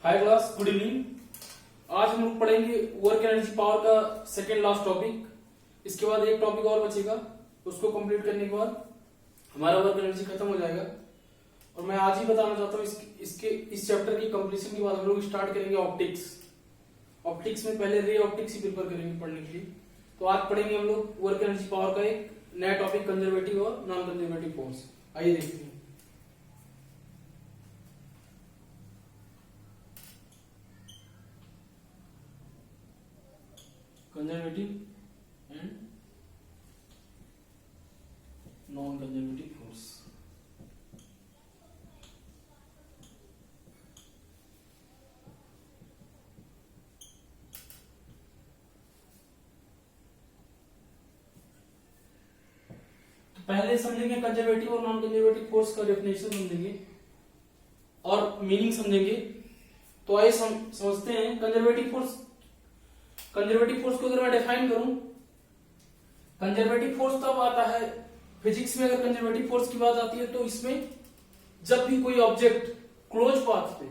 हाय class, good evening. आज हम लोग पढ़ेंगे वर्क एनर्जी पावर का सेकेंड लास्ट टॉपिक। इसके बाद एक टॉपिक और बचेगा, उसको कंप्लीट करने के बाद हमारा वर्क एनर्जी खत्म हो जाएगा। और मैं आज ही बताना चाहता हूँ इसके इस चैप्टर की कंप्लीशन के बाद हम लोग स्टार्ट करेंगे ऑप्टिक्स। ऑप्टिक्स में पहले रे ऑप्टिक्स ही प्रिपेयर करेंगे पढ़ने के लिए। तो आज पढ़ेंगे हम लोग वर्क एनर्जी पावर का एक नया टॉपिक, कंजर्वेटिव और नॉन कंजर्वेटिव फोर्स। आइए देखते हैं। Conservative and non conservative force. तो पहले समझेंगे कंजर्वेटिव और नॉन कंजर्वेटिव फोर्स का डेफिनेशन समझेंगे और मीनिंग समझेंगे। तो आइए समझते हैं कंजर्वेटिव फोर्स। कंजर्वेटिव फोर्स को अगर मैं डिफाइन करूं, कंजर्वेटिव फोर्स तब आता है फिजिक्स में, अगर कंजर्वेटिव फोर्स की बात आती है तो इसमें जब भी कोई ऑब्जेक्ट क्लोज पाथ पे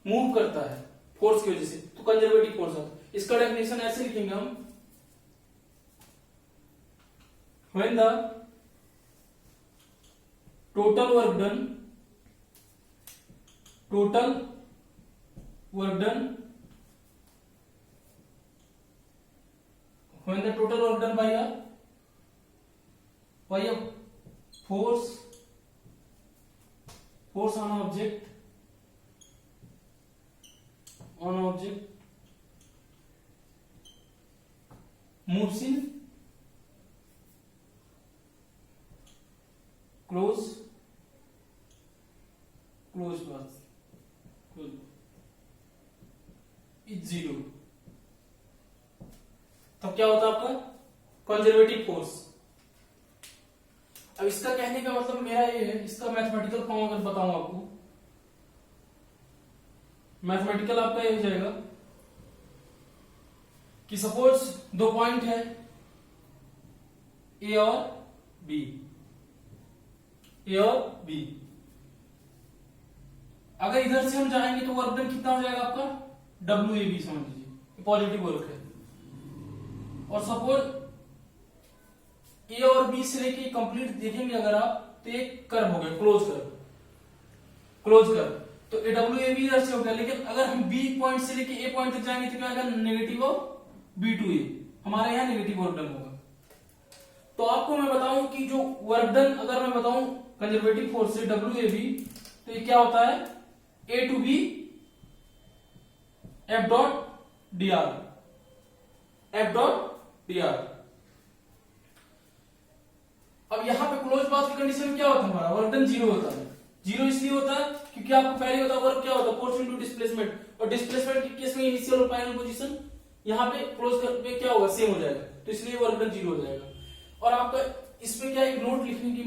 मूव करता है फोर्स की वजह से तो कंजर्वेटिव फोर्स आता है। इसका डेफिनेशन ऐसे लिखेंगे हम, when the total work done when the total work done by a force on object moves in close path is zero। तब क्या होता है आपका कंजर्वेटिव फोर्स। अब इसका कहने का मतलब मेरा ये है, इसका मैथमेटिकल फॉर्म अगर बताऊं आपको, मैथमेटिकल आपका ये हो जाएगा कि सपोज दो पॉइंट है ए और बी, अगर इधर से हम जाएंगे तो वर्क डन कितना हो जाएगा आपका WAB, समझ लीजिए पॉजिटिव वर्क है। और सपोज ए और बी से लेके कंप्लीट देखेंगे अगर आप तो एक कर्व हो गया, क्लोज कर्व, तो WAB इधर से हो गया। लेकिन अगर हम बी पॉइंट से लेके ए पॉइंट तक जाएंगे तो क्या आएगा, नेगेटिव ऑफ B2A, हमारे यहाँ नेगेटिव वर्क डन होगा। तो आपको मैं बताऊं कि जो वर्क डन अगर मैं बताऊं कंजर्वेटिव फोर्स से WAB, तो ये क्या होता है A to B F.dr। अब यहां पे क्लोज पाथ की कंडीशन में क्या होता है, हमारा वर्क डन जीरो होता है। जीरो इसलिए होता है क्योंकि आपको पहले होता है वर्क क्या होता है, फोर्स इनटू डिस्प्लेसमेंट, और डिस्प्लेसमेंट के केस में इनिशियल और फाइनल पोजीशन यहां पे क्लोज कर पे क्या होगा, सेम हो जाएगा, तो इसलिए वर्क डन जीरो हो जाएगा। और आपका इसमें क्या एक नोट लिखने की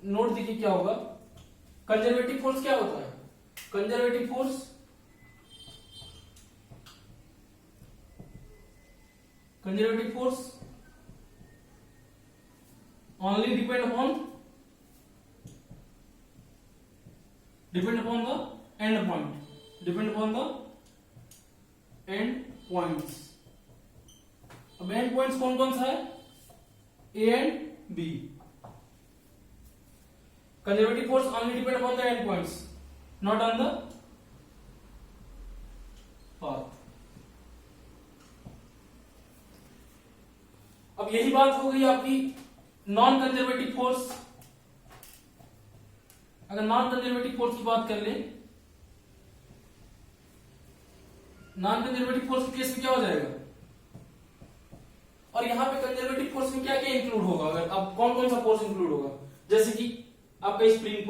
नोट देखिए क्या होगा, कंजर्वेटिव फोर्स क्या होता है, conservative force only depend upon the end points। अब एंड पॉइंट्स कौन कौन सा है, A and B। Conservative force only depend upon the end points, not on the path। अब यही बात हो गई आपकी नॉन कंजर्वेटिव फोर्स। अगर नॉन कंजर्वेटिव फोर्स की बात कर ले, नॉन कंजर्वेटिव फोर्स के केस में क्या हो जाएगा, और यहां पे कंजर्वेटिव फोर्स में क्या क्या इंक्लूड होगा, अगर अब कौन कौन सा फोर्स इंक्लूड होगा, जैसे कि आपका स्प्रिंग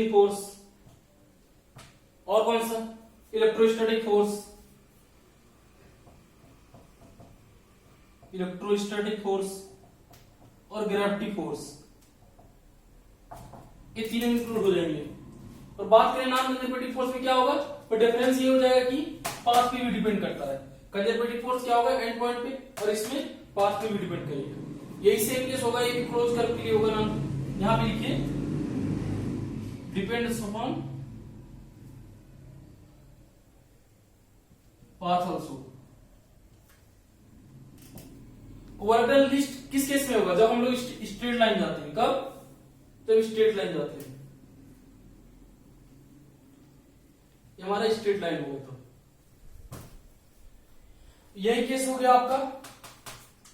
फोर्स, और कौन सा इलेक्ट्रोस्टैटिक फोर्स और ग्रेविटी फोर्स, ये तीनों इंक्लूड हो जाएंगे। और बात करें नॉन कंजर्वेटिव फोर्स में क्या होगा, तो डिफरेंस ये हो जाएगा कि पाथ पे भी डिपेंड करता है। कंजर्वेटिव फोर्स क्या होगा एंड पॉइंट पे, और इसमें पाथ पे भी डिपेंड करेगा। यही सेम केस होगा, ये भी क्लोज कर्व के लिए होगा। यहां पे लिखिए depends upon path also. Work done list किस केस में होगा? जब हम लोग स्ट्रेट लाइन जाते हैं। कब? जब स्ट्रेट लाइन जाते हैं, ये हमारा स्ट्रेट लाइन होगा। तो यही केस हो गया आपका।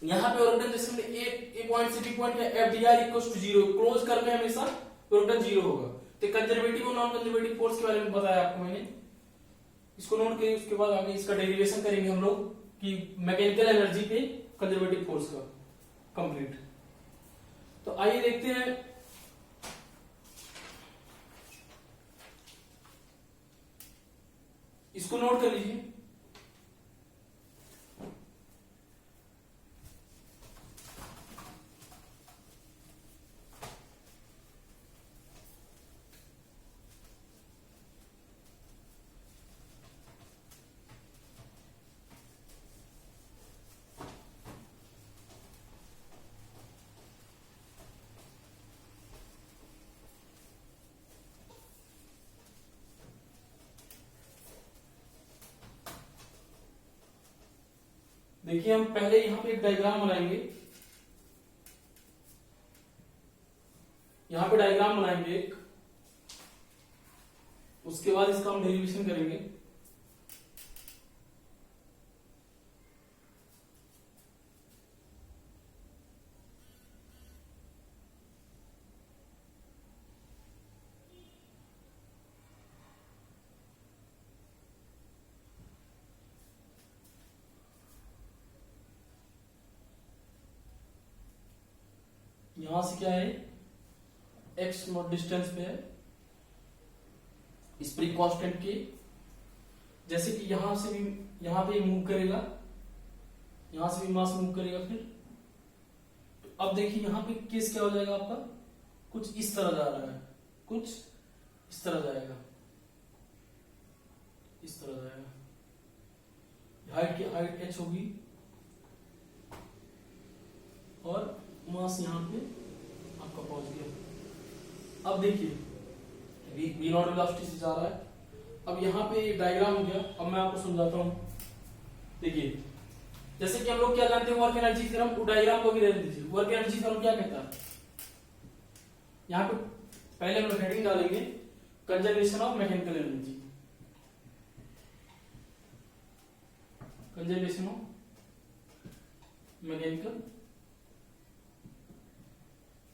यहां पे वर्क डन जैसे ए पॉइंट से बी पॉइंट का एफडीआर इक्वल्स टू 0, क्लोज कर में हमेशा वर्क डन 0 होगा। तो कंजर्वेटिव और नॉन कंजर्वेटिव फोर्स के बारे में बताया आपको मैंने, इसको नोट करिए। उसके बाद आगे इसका डेरिवेशन करेंगे हम लोग कि मैकेनिकल एनर्जी पे कंजर्वेटिव फोर्स का कंप्लीट। तो आइए देखते हैं। इसको नोट कर लीजिए। देखिए हम पहले यहां पे एक डायग्राम बनाएंगे, यहां पे डायग्राम बनाएंगे एक, उसके बाद इसका हम डेरिवेशन करेंगे। यहां से क्या है, एक्स नॉट डिस्टेंस पे है स्प्रिंग कांस्टेंट के। जैसे कि यहां से भी, यहां पे मूव करेगा, यहां से भी मास मूव करेगा। फिर तो अब देखिए यहां पे केस क्या हो जाएगा आपका, कुछ इस तरह जा रहा है, कुछ इस तरह जाएगा, इस तरह जाएगा। हाइट की हाइट एच होगी और मास यहां पे आपका पहुंच गया। अब देखिए वी नॉट वेलोसिटी से जा रहा है। अब यहां पे डायग्राम हो गया। अब मैं आपको समझाता हूं। देखिए जैसे कि हम लोग क्या जानते हैं, वर्क एनर्जी थ्योरम। वो डायग्राम को भी देख लीजिए। वर्क एनर्जी थ्योरम क्या कहता है? यहां पे पहले हम लोग हेडिंग डालेंगे conservation of mechanical energy, conservation of mechanical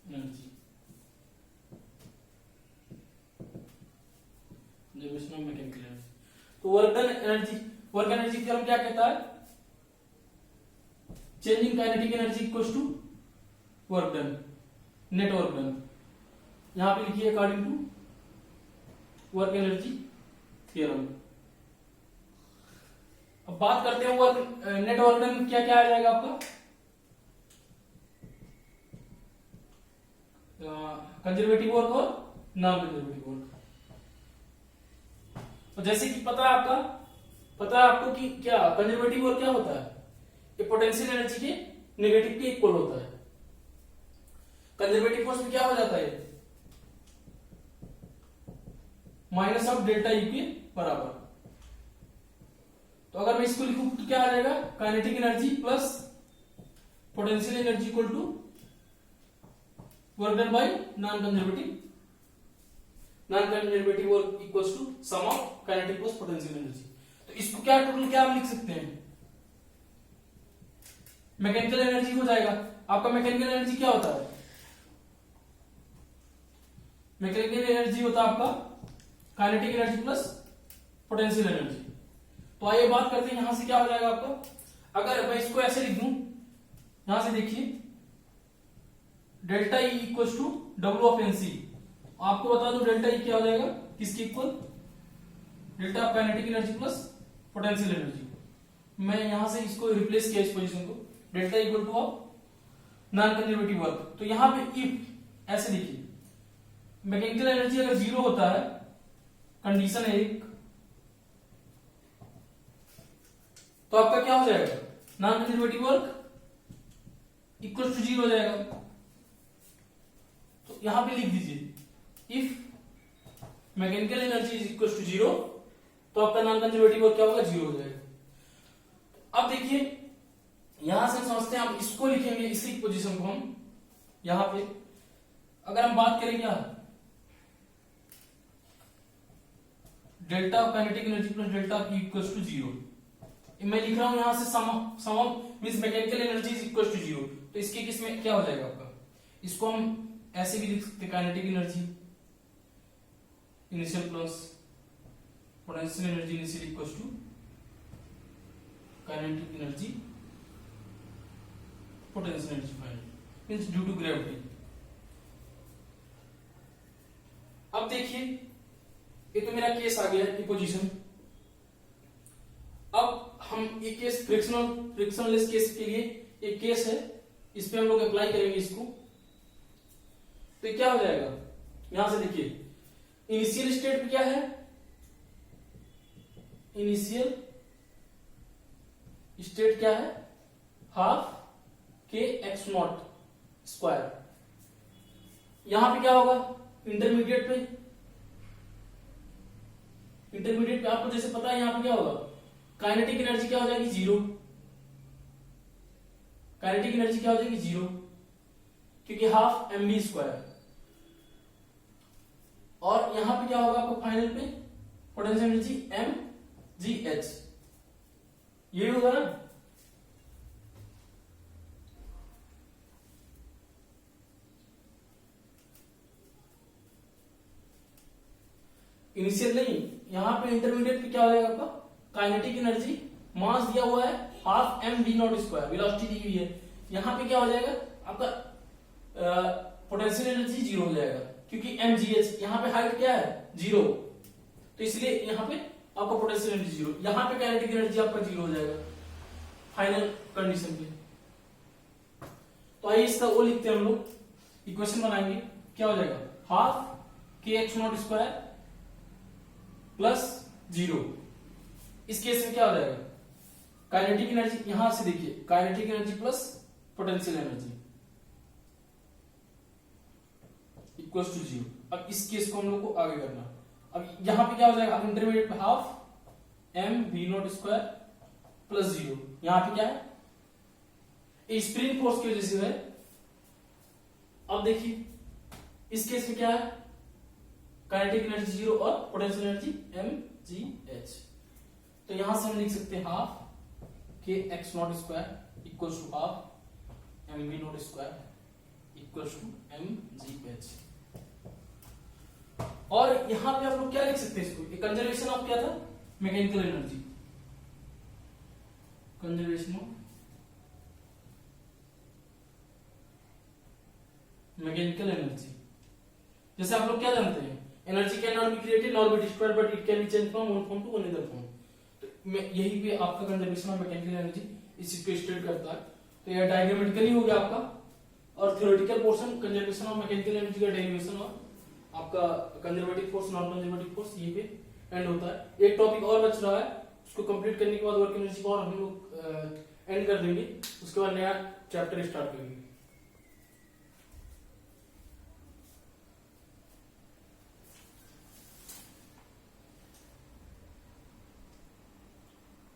energy, conservation of mechanical energy. तो work done energy, work energy theorem क्या कहता है? Changing kinetic energy equals to work done, net work done. यहां पे लिखिए according to work energy theorem. अब बात करते हैं वर्क नेट वर्क डन क्या क्या आ जाएगा आपका? कंजर्वेटिव वर्क और नॉन कंजर्वेटिव वर्क। तो जैसे कि पता है आपको कि क्या कंजर्वेटिव वर्क क्या होता है? ये पोटेंशियल एनर्जी के नेगेटिव के इक्वल होता है। कंजर्वेटिव फोर्स में क्या हो जाता है? माइनस ऑफ डेल्टा यू के बराबर। तो अगर मैं इसको लिखूं तो क्या आ जाएगा? Kinetic energy plus potential energy equal to work done by non conservative work equals to sum of kinetic plus potential energy. तो इसको क्या टोटल क्या हम लिख सकते हैं? मैकेनिकल एनर्जी हो जाएगा। आपका मैकेनिकल एनर्जी क्या होता है? मैकेनिकल एनर्जी होता है आपका kinetic energy plus potential energy. तो आइए बात करते हैं यहां से क्या हो जाएगा आपका। अगर मैं इसको ऐसे लिख दूं, यहां से देखिए delta E equal to W of NC. आपको बता दो डेल्टा ई क्या हो जाएगा, किसके इक्वल? Delta of kinetic energy plus potential energy. मैं यहां से इसको रिप्लेस किया इस पोजीशन को, delta equal to of non conservative work. तो यहां पे इफ ऐसे देखिए मैकेनिकल एनर्जी अगर 0 होता है, कंडीशन है एक, तो आपका क्या हो जाएगा? Non conservative work equal to 0 हो जाएगा। तो यहां पे लिख दीजिए if mechanical energy is equal to 0, तो आपका नॉन कंजर्वेटिव वर्क क्या होगा? 0 हो जाएगा। उसको लिखेंगे, इसी पोजीशन को हम यहां पे अगर हम बात करें क्या delta of kinetic energy plus delta of E equals to 0, मैं लिख रहा हूं यहां से sum of means mechanical energy is equals to 0, तो इसके केस में क्या हो जाएगा आपका, इसको हम ऐसे भी लिख सकते हैं kinetic energy initial plus potential energy initial equals to kinetic energy potential energy final means due to gravity. अब देखिए ये तो मेरा केस आ गया ये पोजीशन। अब हम ये केस फ्रिक्शनलेस केस के लिए एक केस है, इस पे हम लोग अप्लाई करेंगे इसको, तो ये क्या हो जाएगा, यहां से देखिए इनिशियल स्टेट पे क्या है, इनिशियल स्टेट क्या है half K x naught square, यहां पे क्या होगा इंटरमीडिएट पे आपको जैसे पता है यहां पे क्या होगा काइनेटिक एनर्जी क्या हो जाएगी 0, काइनेटिक एनर्जी क्या हो जाएगी 0 क्योंकि हाफ एम बी स्क्वायर, और यहां पे क्या होगा आपको फाइनल पे potential energy M G H, ये होगा ना। इनिशियल नहीं, यहां पे इंटरमीडिएट पे क्या हो जाएगा आपका काइनेटिक एनर्जी, मास दिया हुआ है half M V naught square, velocity दी हुई है, यहां पे क्या हो जाएगा आपका पोटेंशियल एनर्जी 0 हो जाएगा क्योंकि एम जी एच, यहां पे हाइट क्या है 0, तो इसलिए यहां पे आपका पोटेंशियल एनर्जी 0, यहां पे काइनेटिक एनर्जी आपका 0 हो जाएगा फाइनल कंडीशन पे। तो आइए इसका वो लिखते हैं हम लोग, इक्वेशन बनाएंगे, क्या हो जाएगा half K x naught squared plus 0, इस केस में क्या हो जाएगा काइनेटिक एनर्जी, यहां से देखिए kinetic energy plus potential energy equals to 0। अब इस केस को हम लोग को आगे करना, अब यहां पे क्या हो जाएगा, अब इंटरमीडिएट पे half M V naught squared plus 0, यहां पे क्या है स्प्रिंग फोर्स की वजह से है। अब देखिए इस केस में क्या है काइनेटिक एनर्जी 0 और potential energy M G H, तो यहां से हम लिख सकते हैं half K x naught squared equals to half M V naught squared equals to M G H, और यहां पे आप लोग क्या लिख सकते हैं इसको, कंजर्वेशन ऑफ क्या था mechanical energy, conservation of mechanical energy, जैसे आप लोग क्या जानते हैं energy can not be created not be destroyed but it can be change from one form to another form, तो यही पे आपका कंजर्वेशन ऑफ मैकेनिकल एनर्जी इस चीज को स्टेट करता है। तो यह डायग्रामेटिकली हो गया आपका, और theoretical portion conservation of mechanical energy का डेरिवेशन और आपका conservative force non conservative force ये पे एंड होता है। एक टॉपिक और बच रहा है, उसको कंप्लीट करने के बाद वर्क एनर्जी को और हम लोग एंड कर देंगे, उसके बाद नया चैप्टर स्टार्ट करेंगे।